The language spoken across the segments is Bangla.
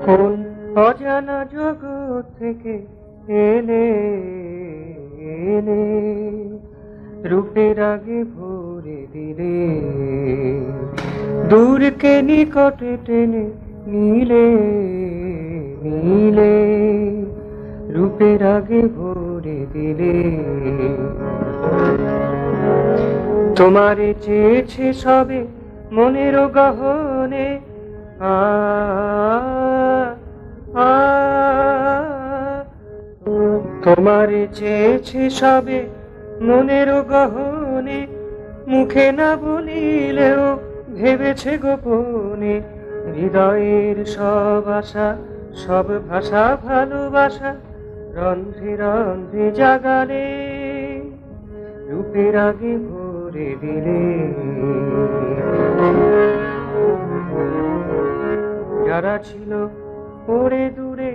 কোন অজানা জগৎ থেকে এলে এলে, রূপের আগে ভরে দিলে, দূরকে নিকটে টেনে নিলে নিলে, রূপের আগে ভরে দিলে। তোমারে চেয়েছে সবে মনের গহনে, আ আ তোমারে চেয়েছে সবে মনের গহনে, মুখে না বলিলেও ভেবেছে গোপনে। হৃদয়ের সব আশা, সব ভাষা ভালোবাসা, রন্ধ্রে রন্ধ্রে জাগালে, রূপের আগে ভরে দিলে। যারা ছিল ওরে দূরে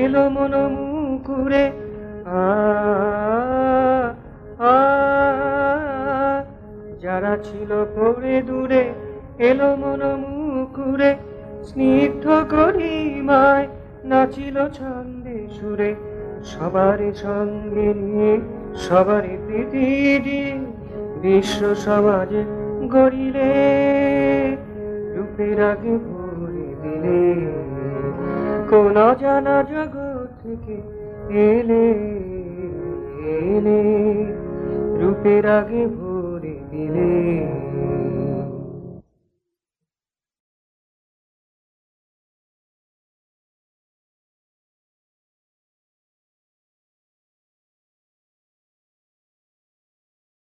এলো মন মুকুরে, আ আ যারা ছিল পড়ে দূরে এলো মন মুকুরে, স্নিগ্ধ গরিমায় নাচিল ছন্দে সুরে। সবারই সঙ্গে নিয়ে সবারই প্রীতি দিয়ে বিশ্ব সমাজে গড়িলে, রূপের আগে ভরে দিলে। কোন অজানা জগৎ থেকে এলে এলে, রূপের আগে